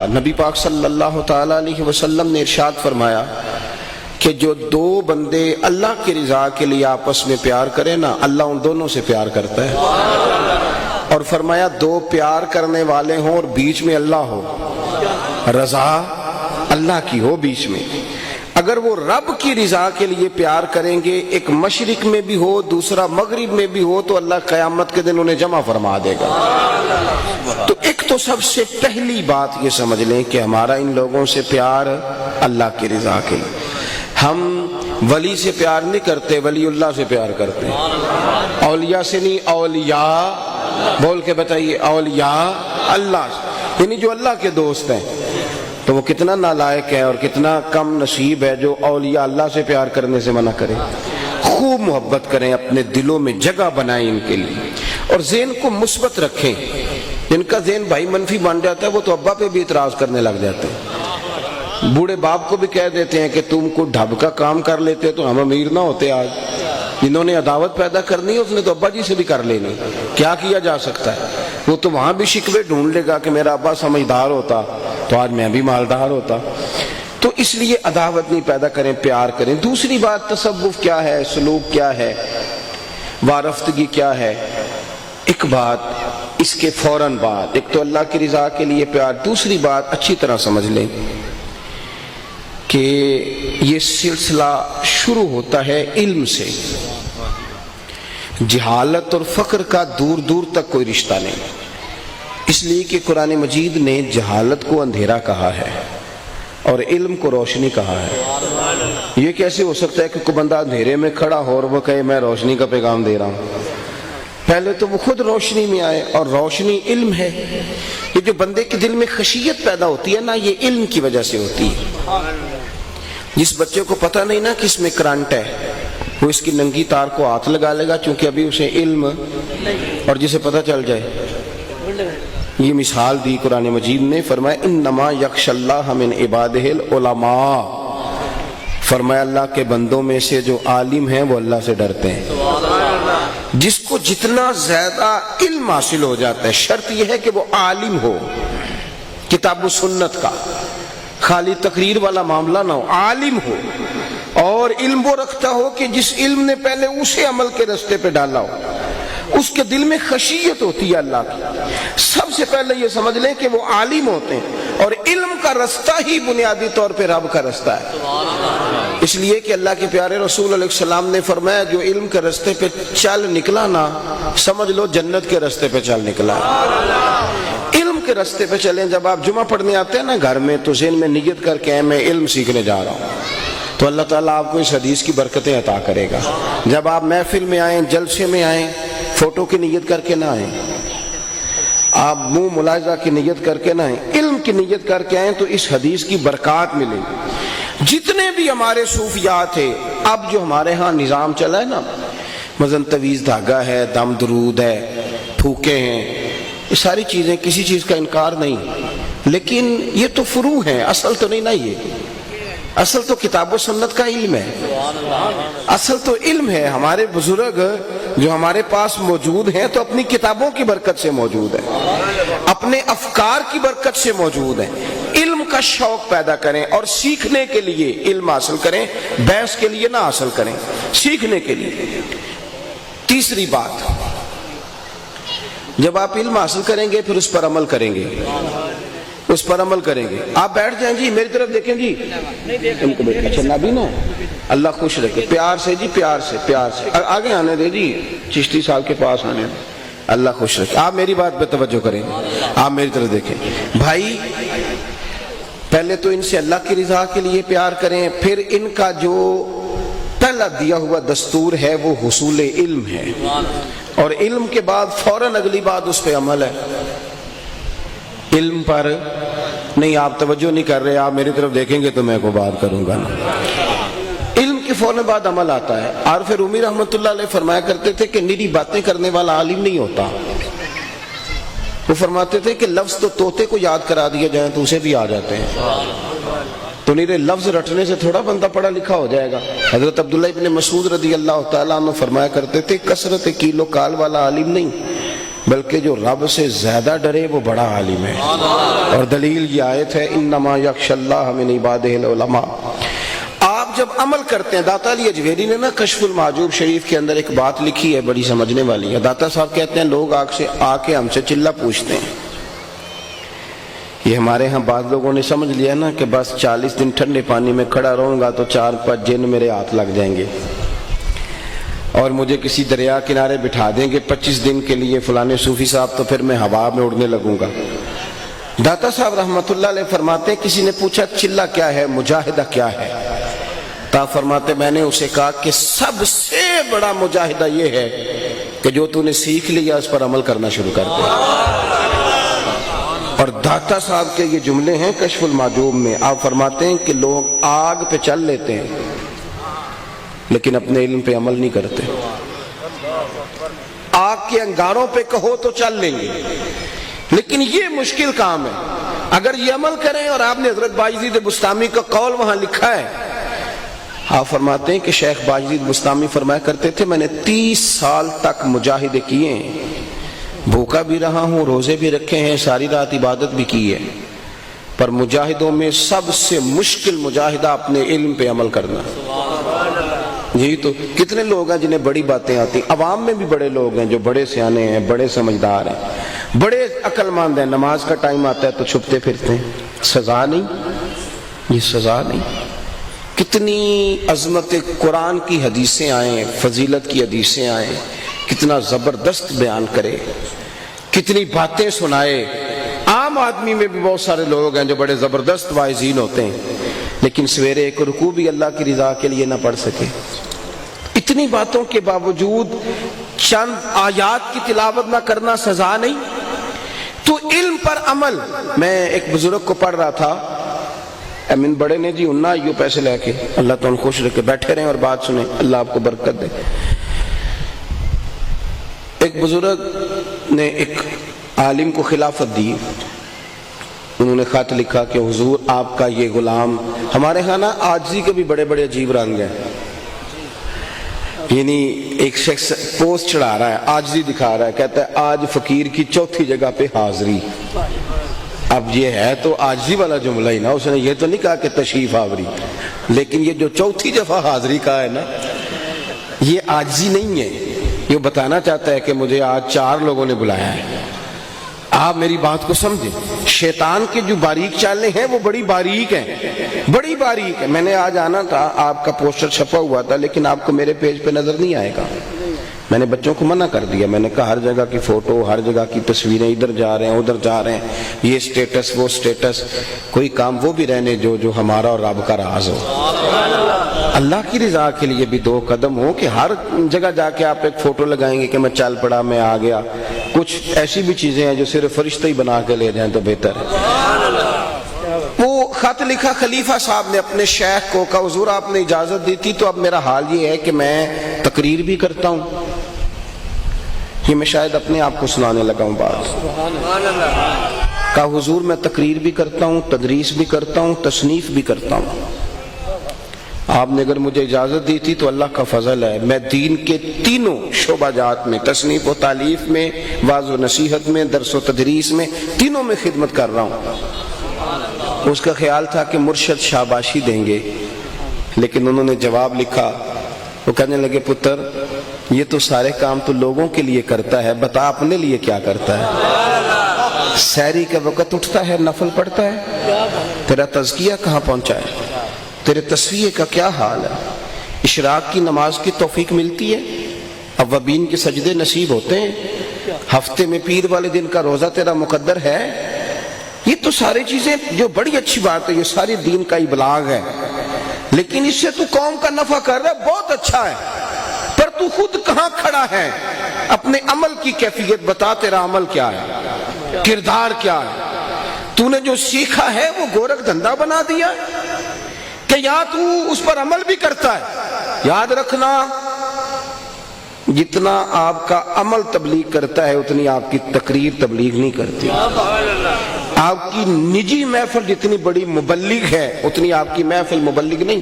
نبی پاک صلی اللہ تعالی علیہ وسلم نے ارشاد فرمایا کہ جو دو بندے اللہ کی رضا کے لیے آپس میں پیار کریں نا، اللہ ان دونوں سے پیار کرتا ہے۔ اور فرمایا دو پیار کرنے والے ہوں اور بیچ میں اللہ ہو، رضا اللہ کی ہو بیچ میں، اگر وہ رب کی رضا کے لیے پیار کریں گے، ایک مشرق میں بھی ہو دوسرا مغرب میں بھی ہو، تو اللہ قیامت کے دن انہیں جمع فرما دے گا۔ تو ایک تو سب سے پہلی بات یہ سمجھ لیں کہ ہمارا ان لوگوں سے پیار اللہ کی رضا کے لیے۔ ہم ولی سے پیار نہیں کرتے، ولی اللہ سے پیار کرتے ہیں۔ اولیاء سے نہیں، اولیاء بول کے بتائیے، اولیاء اللہ سے، یعنی جو اللہ کے دوست ہیں۔ تو وہ کتنا نالائق ہے اور کتنا کم نصیب ہے جو اولیاء اللہ سے پیار کرنے سے منع کرے۔ خوب محبت کریں، اپنے دلوں میں جگہ بنائیں ان کے لیے، اور ذہن کو مثبت رکھیں۔ جن کا ذہن بھائی منفی بن جاتا ہے وہ تو ابا پہ بھی اعتراض کرنے لگ جاتے ہیں، بوڑھے باپ کو بھی کہہ دیتے ہیں کہ تم کو ڈھب کا کام کر لیتے تو ہم امیر نہ ہوتے آج۔ جنہوں نے عداوت پیدا کرنی ہے اس نے تو ابا جی سے بھی کر لینی، کیا کیا جا سکتا ہے؟ وہ تو وہاں بھی شکوے ڈھونڈ لے گا کہ میرا ابا سمجھدار ہوتا تو آج میں بھی مالدار ہوتا۔ تو اس لیے عداوت نہیں پیدا کریں، پیار کریں۔ دوسری بات، تصوف کیا ہے، سلوک کیا ہے، وارفتگی کیا ہے۔ ایک بات اس کے فوراً بعد، ایک تو اللہ کی رضا کے لیے پیار، دوسری بات اچھی طرح سمجھ لیں کہ یہ سلسلہ شروع ہوتا ہے علم سے۔ جہالت اور فقر کا دور دور تک کوئی رشتہ نہیں، اس لیے کہ قرآن مجید نے جہالت کو اندھیرا کہا ہے اور علم کو روشنی کہا ہے۔ یہ کیسے ہو سکتا ہے کہ کوئی بندہ اندھیرے میں کھڑا ہو اور وہ کہے میں روشنی کا پیغام دے رہا ہوں؟ پہلے تو وہ خود روشنی میں آئے، اور روشنی علم ہے۔ یہ جو بندے کے دل میں خشیت پیدا ہوتی ہے نا، یہ علم کی وجہ سے ہوتی ہے۔ جس بچے کو پتہ نہیں نا کہ اس میں کرنٹ ہے، وہ اس کی ننگی تار کو ہاتھ لگا لے گا چونکہ ابھی اسے علم، اور جسے پتہ چل جائے۔ یہ مثال دی قرآن مجید نے، فرمایا انما یخشی اللہ من عبادہ العلماء، فرمایا اللہ کے بندوں میں سے جو عالم ہیں وہ اللہ سے ڈرتے ہیں۔ جس کو جتنا زیادہ علم حاصل ہو جاتا ہے، شرط یہ ہے کہ وہ عالم ہو، کتاب و سنت کا، خالی تقریر والا معاملہ نہ ہو، عالم ہو، اور علم وہ رکھتا ہو کہ جس علم نے پہلے اسے عمل کے رستے پہ ڈالا ہو، اس کے دل میں خشیت ہوتی ہے اللہ کی۔ سب سے پہلے یہ سمجھ لیں کہ وہ عالم ہوتے ہیں، اور علم کا رستہ ہی بنیادی طور پہ رب کا رستہ ہے۔ اس لیے کہ اللہ کے پیارے رسول علیہ السلام نے فرمایا جو علم کے رستے پہ چل نکلا نا، سمجھ لو جنت کے رستے پہ چل نکلا۔ علم کے رستے پہ چلیں۔ جب آپ جمعہ پڑھنے آتے ہیں نا گھر میں، تو ذہن میں نیت کر کے میں علم سیکھنے جا رہا ہوں، تو اللہ تعالیٰ آپ کو اس حدیث کی برکتیں عطا کرے گا۔ جب آپ محفل میں آئیں، جلسے میں آئیں، فوٹو کی نیت کر کے نہ آئیں، آپ منہ ملاحظہ کی نیت کر کے نہ آئیں، علم کی نیت کر کے آئیں، تو اس حدیث کی برکات ملے گی۔ جتنے بھی ہمارے صوفیات ہیں، اب جو ہمارے ہاں نظام چلا ہے نا، مثلا تویز دھاگا ہے، دم درود ہے، پھوکے ہیں، یہ ساری چیزیں، کسی چیز کا انکار نہیں، لیکن یہ تو فروع ہیں، اصل تو نہیں نا۔ یہ اصل تو کتاب و سنت کا علم ہے، اصل تو علم ہے۔ ہمارے بزرگ جو ہمارے پاس موجود ہیں تو اپنی کتابوں کی برکت سے موجود ہیں، اپنے افکار کی برکت سے موجود ہیں۔ علم کا شوق پیدا کریں اور سیکھنے کے لیے علم حاصل کریں، بحث کے لیے نہ حاصل کریں، سیکھنے کے لیے۔ تیسری بات، جب آپ علم حاصل کریں گے پھر اس پر عمل کریں گے، اس پر عمل کریں گے۔ آپ بیٹھ جائیں جی، میری طرف دیکھیں جی، ان کو بیٹھ، اچھا نبی نا، اللہ خوش رکھے، پیار سے جی، پیار سے، پیار سے آگے آنے دے جی، چشتی صاحب کے پاس آنے دے، اللہ خوش رکھے۔ آپ میری بات پہ توجہ کریں، آپ میری طرف دیکھیں۔ بھائی پہلے تو ان سے اللہ کی رضا کے لیے پیار کریں، پھر ان کا جو پہلا دیا ہوا دستور ہے وہ حصول علم ہے، اور علم کے بعد فوراً اگلی بات اس پہ عمل ہے۔ علم پر نہیں، آپ توجہ نہیں کر رہے، آپ میری طرف دیکھیں گے تو میں کو بات کروں گا نا۔ علم کے فوراً بعد عمل آتا ہے۔ عارف رومی رحمۃ اللہ علیہ فرمایا کرتے تھے کہ نری باتیں کرنے والا عالم نہیں ہوتا۔ وہ فرماتے تھے کہ لفظ تو طوطے کو یاد کرا دیا جائیں تو اسے بھی آ جاتے ہیں، تو نیرے لفظ رٹنے سے تھوڑا بندہ پڑھا لکھا ہو جائے گا۔ حضرت عبداللہ ابن مسعود رضی اللہ تعالیٰ عنہ فرمایا کرتے تھے کثرت کیل و کال والا عالم نہیں، بلکہ جو رب سے زیادہ ڈرے وہ بڑا عالم ہے. اور دلیل یہ آیت ہے انما یخشی اللہ من عبادہ العلماء. آپ جب عمل کرتے ہیں، داتا علی اجویری نے نا کشف المحجوب شریف کے اندر ایک بات لکھی ہے بڑی سمجھنے والی ہے. داتا صاحب کہتے ہیں لوگ آ کے ہم سے چلہ پوچھتے ہیں. یہ ہمارے ہاں بعض لوگوں نے سمجھ لیا نا کہ بس 40 دن ٹھنڈے پانی میں کھڑا رہوں گا تو 4-5 جن میرے ہاتھ لگ جائیں گے اور مجھے کسی دریا کنارے بٹھا دیں گے 25 دن کے لیے فلانے صوفی صاحب، تو پھر میں ہوا میں اڑنے لگوں گا. داتا صاحب رحمت اللہ علیہ فرماتے ہیں کسی نے پوچھا چلہ کیا ہے، مجاہدہ کیا ہے؟ تا فرماتے میں نے اسے کہا کہ سب سے بڑا مجاہدہ یہ ہے کہ جو تو نے سیکھ لیا اس پر عمل کرنا شروع کر دے. اور داتا صاحب کے یہ جملے ہیں کشف المحجوب میں. آپ فرماتے ہیں کہ لوگ آگ پہ چل لیتے ہیں لیکن اپنے علم پہ عمل نہیں کرتے. آگ کے انگاروں پہ کہو تو چل لیں گے لیکن یہ مشکل کام ہے. اگر یہ عمل کریں، اور آپ نے حضرت باجزید بسطامی کا قول وہاں لکھا ہے، آپ فرماتے ہیں کہ شیخ باجزید بسطامی فرمایا کرتے تھے میں نے 30 سال تک مجاہدے کیے ہیں، بھوکا بھی رہا ہوں، روزے بھی رکھے ہیں، ساری رات عبادت بھی کی ہے، پر مجاہدوں میں سب سے مشکل مجاہدہ اپنے علم پہ عمل کرنا. یہی تو کتنے لوگ ہیں جنہیں بڑی باتیں آتی. عوام میں بھی بڑے لوگ ہیں جو بڑے سیانے ہیں، بڑے سمجھدار ہیں، بڑے عقل مند ہیں، نماز کا ٹائم آتا ہے تو چھپتے پھرتے ہیں. سزا نہیں، یہ سزا نہیں. کتنی عظمت قرآن کی حدیثیں آئیں، فضیلت کی حدیثیں آئیں، کتنا زبردست بیان کرے، کتنی باتیں سنائے. عام آدمی میں بھی بہت سارے لوگ ہیں جو بڑے زبردست واعظین ہوتے ہیں لیکن سویرے ایک رکوع بھی اللہ کی رضا کے لیے نہ پڑھ سکے. اتنی باتوں کے باوجود چند آیات کی تلاوت نہ کرنا سزا نہیں؟ تو علم پر عمل. میں ایک بزرگ کو پڑھ رہا تھا، امین بڑے نے جی انہا یوں پیسے لے کے، اللہ تو ان خوش رکھے، بیٹھے رہیں اور بات سنیں، اللہ آپ کو برکت دے. ایک بزرگ نے ایک عالم کو خلافت دی. انہوں نے خط لکھا کہ حضور آپ کا یہ غلام، ہمارے ہاں نا عاجزی کے بھی بڑے بڑے عجیب رنگ ہیں. یعنی ایک شخص پوسٹ چڑھا رہا ہے، عاجزی دکھا رہا ہے، کہتا ہے آج فقیر کی 4تھی جگہ پہ حاضری. اب یہ ہے تو عاجزی والا جملہ ہی نا، اس نے یہ تو نہیں کہا کہ تشریف آوری، لیکن یہ جو 4تھی دفعہ حاضری کا ہے نا، یہ عاجزی نہیں ہے. یہ بتانا چاہتا ہے کہ مجھے آج 4 لوگوں نے بلایا ہے. آپ میری بات کو سمجھیں. شیطان کی جو باریک چالیں ہیں وہ بڑی باریک ہیں، بڑی باریک ہے. میں نے آج آنا تھا، آپ کا پوسٹر چھپا ہوا تھا لیکن آپ کو میرے پیج پہ نظر نہیں آئے گا. میں نے بچوں کو منع کر دیا. میں نے کہا ہر جگہ کی فوٹو، ہر جگہ کی تصویریں، ادھر جا رہے ہیں ادھر جا رہے ہیں، یہ سٹیٹس وہ سٹیٹس، کوئی کام وہ بھی رہنے جو ہمارا اور رب کا راز ہو. اللہ کی رضا کے لیے بھی 2 قدم ہو کہ ہر جگہ جا کے آپ ایک فوٹو لگائیں گے کہ میں چل پڑا، میں آ گیا. کچھ ایسی بھی چیزیں ہیں جو صرف فرشتے ہی بنا کے لے جائیں تو بہتر ہے. وہ خط لکھا خلیفہ صاحب نے اپنے شیخ کو، کہا حضور آپ نے اجازت دی تھی تو اب میرا حال یہ ہے کہ میں تقریر بھی کرتا ہوں. یہ میں شاید اپنے آپ کو سنانے لگا ہوں بات. کہا حضور میں تقریر بھی کرتا ہوں، تدریس بھی کرتا ہوں، تصنیف بھی کرتا ہوں. آپ نے اگر مجھے اجازت دی تھی تو اللہ کا فضل ہے، میں دین کے تینوں شعبہ جات میں، تصنیف و تالیف میں، واعظ و نصیحت میں، درس و تدریس میں، تینوں میں خدمت کر رہا ہوں. اس کا خیال تھا کہ مرشد شاباشی دیں گے لیکن انہوں نے جواب لکھا. وہ کہنے لگے پتر یہ تو سارے کام تو لوگوں کے لیے کرتا ہے، بتا اپنے لیے کیا کرتا ہے؟ سحری کے وقت اٹھتا ہے، نفل پڑھتا ہے، تیرا تزکیہ کہاں پہنچا ہے؟ تیرے تصفیہ کا کیا حال ہے؟ اشراق کی نماز کی توفیق ملتی ہے؟ اوابین کے سجدے نصیب ہوتے ہیں؟ ہفتے میں پیر والے دن کا روزہ تیرا مقدر ہے؟ یہ تو ساری چیزیں جو بڑی اچھی بات ہے، یہ ساری دین کا ابلاغ ہے، لیکن اس سے تو قوم کا نفع کر رہا ہے، بہت اچھا ہے، پر تو خود کہاں کھڑا ہے؟ اپنے عمل کی کیفیت بتا، تیرا عمل کیا ہے، کردار کیا ہے؟ تو نے جو سیکھا ہے وہ گورکھ دھندا بنا دیا کہ یا تو اس پر عمل بھی کرتا ہے؟ یاد رکھنا جتنا آپ کا عمل تبلیغ کرتا ہے اتنی آپ کی تقریر تبلیغ نہیں کرتی. آپ کی نجی محفل جتنی بڑی مبلغ ہے اتنی آپ کی محفل مبلغ نہیں.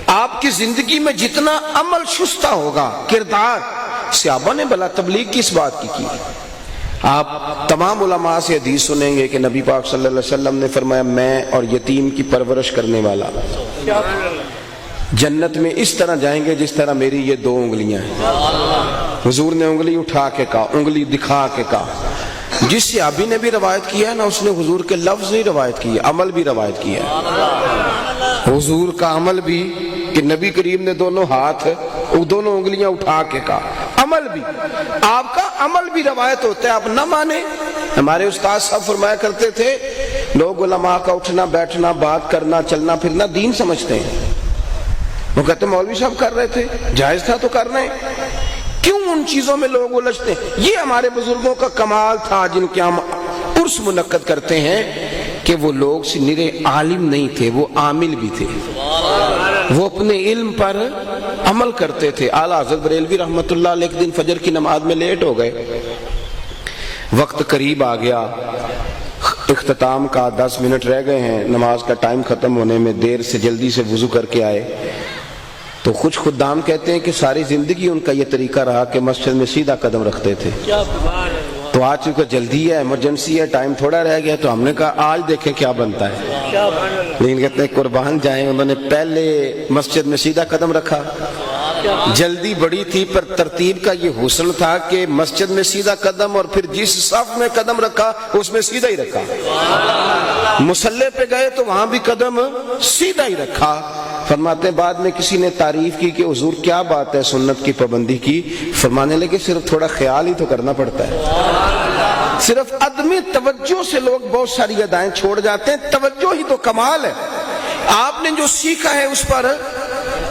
آپ کی زندگی میں جتنا عمل شستہ ہوگا، کردار، صحابہ نے بلا تبلیغ کس بات کی؟ آپ تمام علماء سے حدیث سنیں گے کہ نبی پاک صلی اللہ علیہ وسلم نے فرمایا میں اور یتیم کی پرورش کرنے والا جنت میں اس طرح جائیں گے جس طرح میری یہ 2 انگلیاں ہیں۔ حضور نے انگلی اٹھا کے کہا، انگلی دکھا کے کہا۔ جس صحابی نے بھی روایت کیا ہے نا، اس نے حضور کے لفظ نہیں روایت کیے، عمل بھی روایت کیا ہے۔ حضور کا عمل بھی کہ نبی کریم نے دونوں ہاتھ، دونوں انگلیاں اٹھا کے کہا، عمل بھی، آپ کا عمل بھی روایت ہوتا ہے، آپ نہ مانیں۔ ہمارے استاد صاحب فرمایا کرتے تھے لوگ علماء کا اٹھنا بیٹھنا، بات کرنا، چلنا پھرنا دین سمجھتے ہیں۔ وہ کہتے ہیں مولوی صاحب کر رہے تھے، جائز تھا تو کرنا ہے، کیوں ان چیزوں میں لوگ الجھتے ہیں؟ یہ ہمارے بزرگوں کا کمال تھا جن کے ہم عرس منعقد کرتے ہیں کہ وہ لوگ نرے عالم نہیں تھے، وہ عامل بھی تھے، وہ اپنے علم پر عمل کرتے تھے۔ اعلیٰ حضرت بریلوی رحمۃ اللہ علیہ ایک دن فجر کی نماز میں لیٹ ہو گئے، وقت قریب آ گیا، اختتام کا 10 منٹ رہ گئے ہیں، نماز کا ٹائم ختم ہونے میں دیر سے جلدی سے وضو کر کے آئے تو کچھ خدام کہتے ہیں کہ ساری زندگی ان کا یہ طریقہ رہا کہ مسجد میں سیدھا قدم رکھتے تھے، تو آج چونکہ جلدی ہے، ایمرجنسی ہے، ٹائم تھوڑا رہ گیا، تو ہم نے کہا آج دیکھیں کیا بنتا ہے۔ لیکن کہتے ہیں قربان جائیں، انہوں نے پہلے مسجد میں سیدھا قدم رکھا، جلدی بڑی تھی پر ترتیب کا یہ حسن تھا کہ مسجد میں سیدھا قدم، اور پھر جس صف میں قدم رکھا اس میں سیدھا ہی رکھا، مصلی پہ گئے تو وہاں بھی قدم سیدھا ہی رکھا۔ فرماتے ہیں بعد میں کسی نے تعریف کی کہ حضور کیا بات ہے سنت کی پابندی کی، فرمانے لگے صرف تھوڑا خیال ہی تو کرنا پڑتا ہے، صرف عدم توجہ سے لوگ بہت ساری ادائیں چھوڑ جاتے ہیں، توجہ ہی تو کمال ہے۔ آپ نے جو سیکھا ہے اس پر،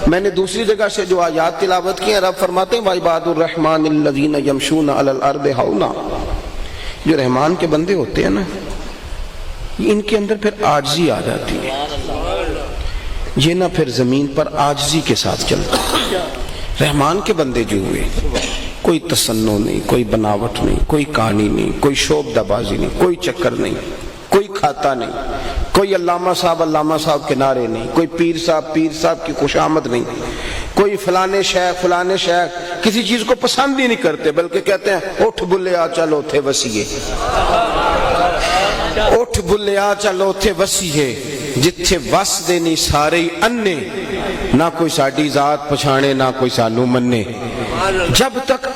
میں نے دوسری جگہ سے جو آیات تلاوت کی ہیں، رب فرماتے ہیں وَعِبَادُ الرَّحْمَنِ الَّذِينَ يَمْشُونَ عَلَى الْأَرْضِ هَوْنًا، جو رحمان کے بندے ہوتے ہیں نا، ان کے اندر پھر عاجزی آ جاتی ہے، یہ نہ پھر زمین پر عاجزی کے ساتھ چلتا ہے۔ رحمان کے بندے جو ہوئے، کوئی تصنع نہیں، کوئی بناوٹ نہیں، کوئی کہانی نہیں، کوئی شعبدہ بازی نہیں، کوئی چکر نہیں، کوئی کھاتا نہیں، کوئی علامہ صاحب کے نعرے نہیں، کوئی پیر صاحب کی خوشامد نہیں، کوئی فلانے شیخ کسی چیز کو پسند ہی نہیں کرتے، بلکہ کہتے ہیں اٹھ بلیا چلو تھے وسیعے، اٹھ بلیا چلو تھے وسیعے، جتھے وس دے نہیں سارے انے، نہ کوئی ساڈی ذات پچھانے نہ کوئی سانو منے، جب تک